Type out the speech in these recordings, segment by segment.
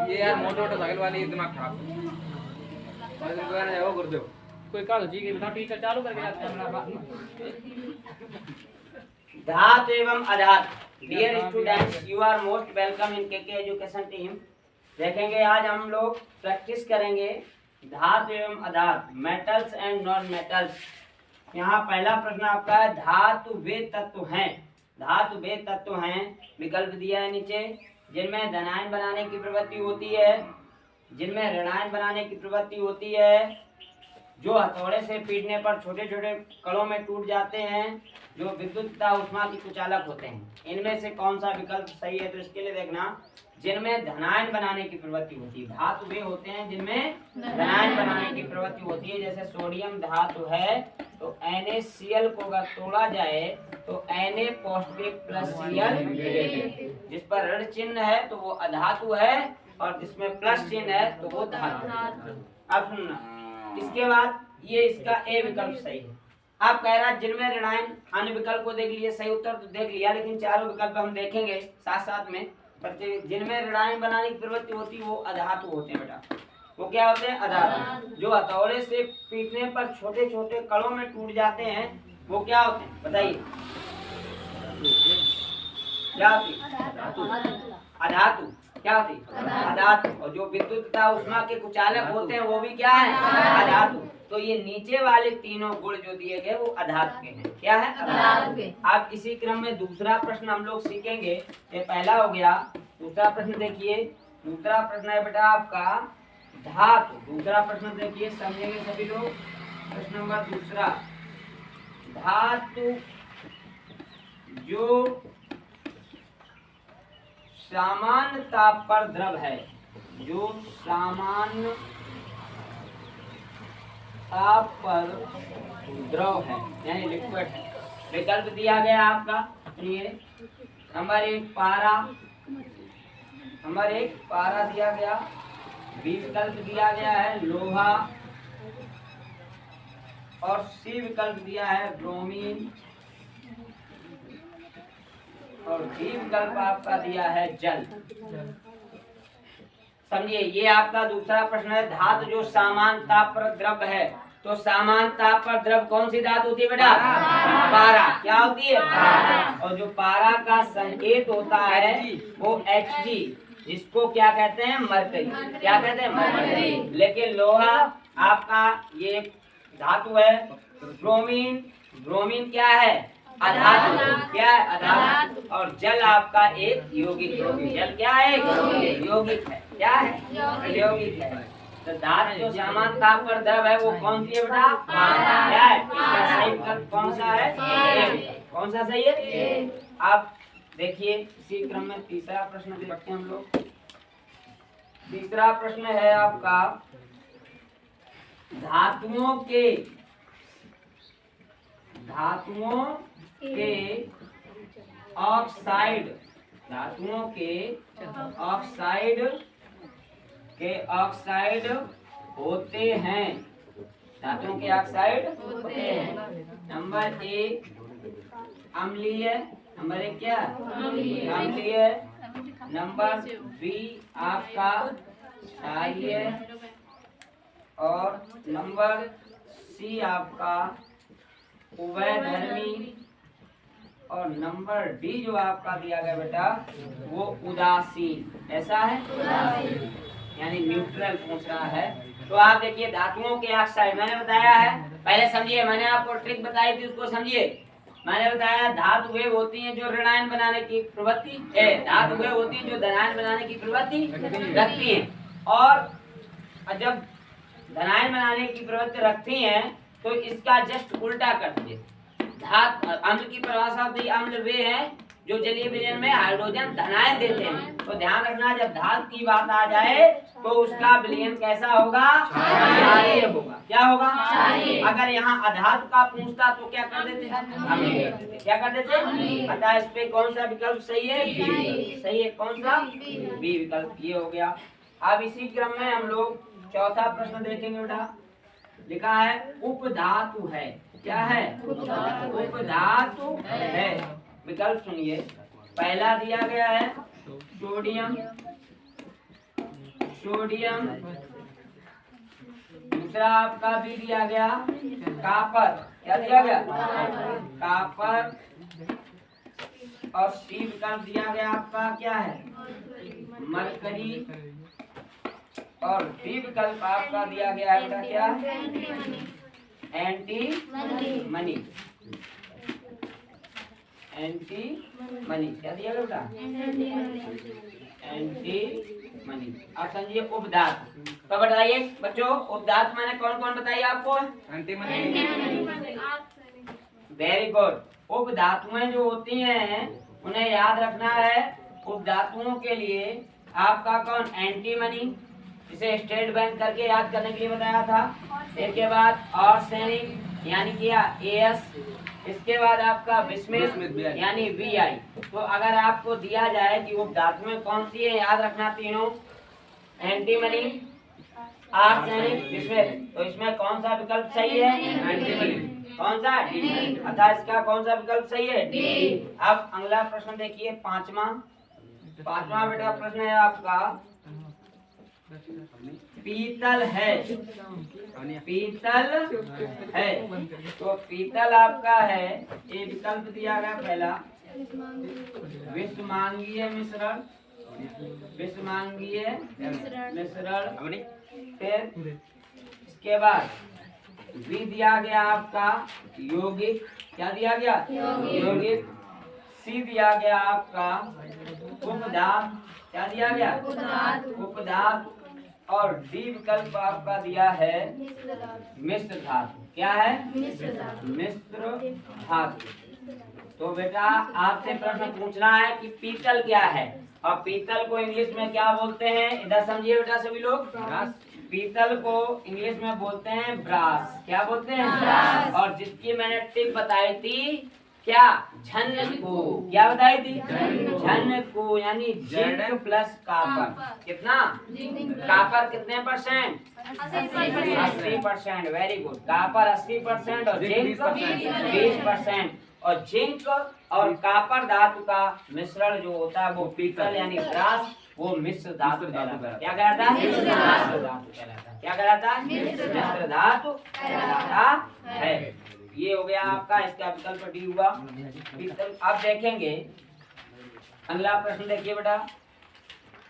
ये यार मोटरसाइकिल वाली दिमाग खराब है वो कर दो कोई का जी के बिना टीचर चालू करके जाते हैं धातु एवं अधातु। Dear students, you are most welcome in KK education team. देखेंगे आज हम लोग प्रैक्टिस करेंगे धातु एवं अधातु, मेटल्स एंड नॉन मेटल्स। यहाँ पहला प्रश्न आपका है, धातु वे तत्व हैं, धातु वे तत्व हैं, विकल्प दिया है नीचे, जिनमें धनायन बनाने की प्रवृत्ति होती है, जिनमें ऋणायन बनाने की प्रवृत्ति होती है, जो हथौड़े से पीटने पर छोटे छोटे कणों में टूट जाते हैं, जो विद्युत तथा ऊष्मा की कुचालक होते हैं। इनमें से कौन सा विकल्प सही है? तो इसके लिए देखना, जिनमें धनायन बनाने की प्रवृत्ति होती है। धातु वे होते हैं जिनमें धनायन बनाने की प्रवृत्ति होती है। जैसे सोडियम धातु है तो NaCl को अगर तोड़ा जाए तो Na positive plus Cl negative. जिस पर ऋण चिन्ह है तो वो अधातु है और जिसमें प्लस चिन्ह है तो वो धातु। अब सुनना, इसके बाद ये इसका ए विकल्प सही है। आप कह रहा है जिनमें ऋणायन, अन्य विकल्प को देख लिए, सही उत्तर तो देख लिया, लेकिन चारों विकल्प हम देखेंगे साथ साथ में। जिनमें ऋणायन बनाने की प्रवृत्ति होती है वो अधातु होते हैं बेटा। वो क्या होते हैं? अधातु। जो हथौड़े से पीटने पर छोटे छोटे कणों में टूट जाते हैं वो क्या होते हैं? बताइए क्या होती है? अधातु। क्या होती है? अधातु। और जो विद्युत तथा ऊष्मा के कुचालक होते हैं वो भी क्या है? अधातु। तो ये नीचे वाले तीनों गुण जो दिए गए वो अधातु के हैं। क्या है? अधातु के। अब इसी क्रम में दूसरा प्रश्न हम लोग सीखेंगे। ये पहला हो गया, दूसरा प्रश्न देखिए। दूसरा प्रश्न है बेटा आपका धातु। दूसरा प्रश्न देखिए, समझेंगे सभी लोग। प्रश्न नंबर दूसरा, धातु जो सामान्य ताप पर द्रव है, जो सामान्य ताप पर द्रव है यानी लिक्विड है। विकल्प दिया गया आपका, सुनिए। नंबर 1 पारा, नंबर 1 पारा दिया गया। बी विकल्प दिया गया है लोहा, और सी विकल्प दिया है ब्रोमीन, और डी विकल्प आपका दिया है जल। समझिए, ये आपका दूसरा प्रश्न है। धातु जो सामान्य ताप पर द्रव है, तो सामान्य ताप पर द्रव कौन सी धातु होती है बेटा? पारा। क्या होती है? और जो पारा का संकेत होता है वो Hg, जिसको क्या कहते हैं? मरकरी। क्या कहते हैं? मरकरी। लेकिन लोहा आपका ये धातु है। ब्रोमीन, ब्रोमीन क्या है? अधातु। क्या है? अधातु। और जल आपका एक यौगिक है। जल क्या है? यौगिक है। क्या है? यौगिक है। तो धातु जो सामान्य ताप पर द्रव है वो कौन सी है बेटा? क्या है? इसका सही विकल्प कौन सा है? कौन सा सही है? आप देखिए इसी क्रम में तीसरा प्रश्न देखते हैं हम लोग। तीसरा प्रश्न है आपका, धातुओं के ऑक्साइड, धातुओं के ऑक्साइड होते हैं। धातुओं के ऑक्साइड होते हैं। नंबर 1 अम्लीय, नंबर 1 क्या? अम्लीय। नंबर बी आपका क्षारीय, और नंबर सी आपका उभयधर्मी, और नंबर डी जो आपका दिया गया बेटा वो उदासीन। ऐसा है? यानी न्यूट्रल पूछ रहा है। तो आप देखिए धातुओं के ऑक्साइड मैंने बताया है, पहले समझिए, मैंने आपको ट्रिक बताई थी उसको समझिए। मैंने बताया धातु वे होती हैं जो ऋणायन बनाने की प्रवृत्ति है, धातु वे होती हैं जो धनायन बनाने की प्रवृत्ति रखती हैं, और जब धनायन बनाने की प्रवृत्ति रखती हैं तो इसका जस्ट उल्टा कर दीजिए। धातु अम्ल की परिभाषा दी, अम्ल वे हैं जो जलीय विलयन में हाइड्रोजन धनायन देते हैं। तो ध्यान रखना, जब धातु की बात आ जाए तो उसका विलयन कैसा होगा? क्षारीय होगा। क्या होगा? क्षारीय। अगर यहाँ अधातु का पूछता तो क्या कर देते हैं? क्या कर देते? अतः इस पे कौन सा विकल्प सही है? बी। सही है। कौन सा? बी विकल्प। ये हो गया। अब इसी क्रम में हम लोग चौथा प्रश्न देखेंगे बेटा। लिखा है उपधातु है। क्या है? उपधातु है। विकल्प सुनिए, पहला दिया गया है सोडियम, सोडियम। दूसरा आपका भी दिया गया कापर, क्या दिया गया? कापर। और सी विकल्प दिया गया आपका क्या है? मरकरी। और डी विकल्प आपका दिया गया है बेटा क्या? Anti money. एंटी मनी क्या दिया गया बेटा? Anti money. आप समझिए उपधातु। तो बताइए बच्चों, उपधातु मैंने कौन कौन बताई आपको? Antimony. Very good. उपधातुएं जो होती हैं उन्हें याद रखना है। उपधातुओं के लिए आपका कौन? एंटी मनी, इसे स्टेट बैंक करके याद करने के लिए बताया था। इसके बाद आर्सेनिक यानी क्या? एएस। इसके बाद आपका बिस्मिथ यानी VI। तो अगर आपको दिया जाए कि उपधातुएं कौन सी है, याद रखना तीनों, एंटीमनी, आर्सेनिक, बिस्मिथ। तो इसमें कौन सा विकल्प सही है? एंटीमनी। कौन सा? डी। अर्थात इसका कौन सा विकल्प सही है? डी। अब अगला प्रश्न देखिए, पांचवा बेटा प्रश्न है आपका, पीतल है, पीतल है। तो पीतल आपका है, ये विकल्प दिया गया पहला विषमांगीय मिश्रण, विषमांगीय मिश्रण। फिर इसके बाद भी दिया गया आपका यौगिक, क्या दिया गया? यौगिक। सी दिया गया आपका उपधातु, क्या दिया गया? उपधातु। और डी विकल्प आपका दिया है मिश्र धातु। क्या है? मिश्र धातु। तो बेटा आपसे प्रश्न पूछना है कि पीतल क्या है, और पीतल को इंग्लिश में क्या बोलते हैं? इधर समझिए बेटा सभी लोग। पीतल को इंग्लिश में बोलते हैं ब्रास। क्या बोलते हैं? ब्रास। और जिसकी मैंने टिप बताई थी क्या? झनकू। क्या बताई थी? झनकू यानी जिंक प्लस कापर। कितना? कापर कितने परसेंट? 80%। Very good. कापर 80% और जिंक 20%। और जिंक और कापर धातु का मिश्रण जो होता है वो पीतल यानी ब्रास, वो मिश्र धातु कहलाता है। क्या कहलाता है? मिश्र धातु कहलाता है। क्या कहलाता है? मिश्र धातु कहलाता है। ये हो गया आपका, इसका विकल्प डी हुआ पीतल। अब देखेंगे अगला प्रश्न। देखिए बेटा,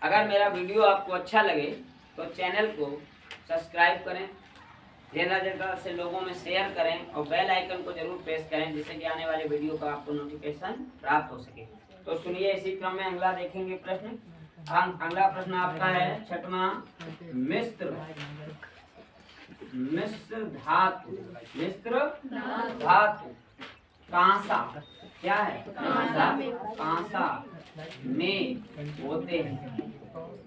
अगर मेरा वीडियो आपको अच्छा लगे तो चैनल को सब्सक्राइब करें, ज़्यादा से लोगों में शेयर करें और बेल आइकन को जरूर प्रेस करें, जिससे कि आने वाले वीडियो का आपको नोटिफिकेशन प्राप्त हो सके। तो सुनिए, इसी क्रम में अगला देखेंगे प्रश्न। अगला प्रश्न आपका है छठवां, मिश्र धातु। मिश्र धातु कांसा, क्या है? कांसा में होते हैं।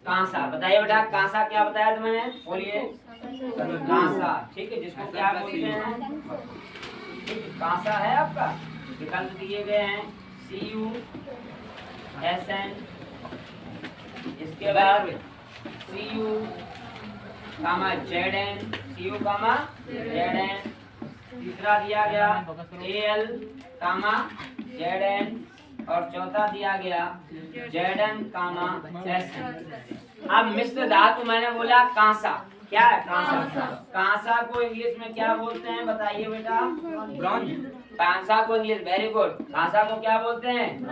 कांसा बताइए बेटा, कांसा क्या बताया था मैंने? बोलिए। कांसा, ठीक है, जिसको क्या बोलते हैं? कांसा है आपका। विकल्प दिए गए हैं CuSN, इसके बाद Zn, Zn। तीसरा दिया गया Al, Zn। और चौथा दिया गया Zn, Sn। अब मिश्र धातु मैंने बोला कांसा, क्या है? कांसा। कांसा को इंग्लिश में क्या बोलते हैं बताइए बेटा? ब्रॉन्ज। कांसा को इंग्लिश, वेरी गुड। कांसा को क्या बोलते हैं?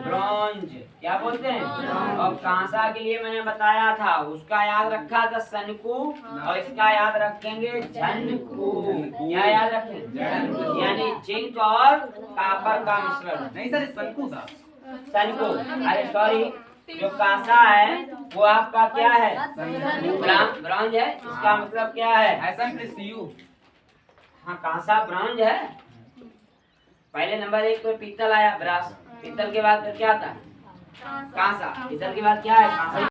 ब्रॉन्ज। क्या बोलते हैं? और कांसा के लिए मैंने बताया था, उसका याद रखा था सनकू, और इसका याद रखेंगे झनकू। क्या याद रखें? यानी जिंक और कापर का मिश्रण। नहीं सर, सनकू था। सनकू, अरे सॉरी, जो कांसा है वो आपका क्या है? ब्रॉन्ज है। इसका मतलब क्या है? हाँ, कांसा ब्रॉन्ज है। पहले नंबर 1 पे पीतल आया, ब्रास। पीतल के बाद क्या आता है? कांसा। पीतल के बाद क्या है? कांसा।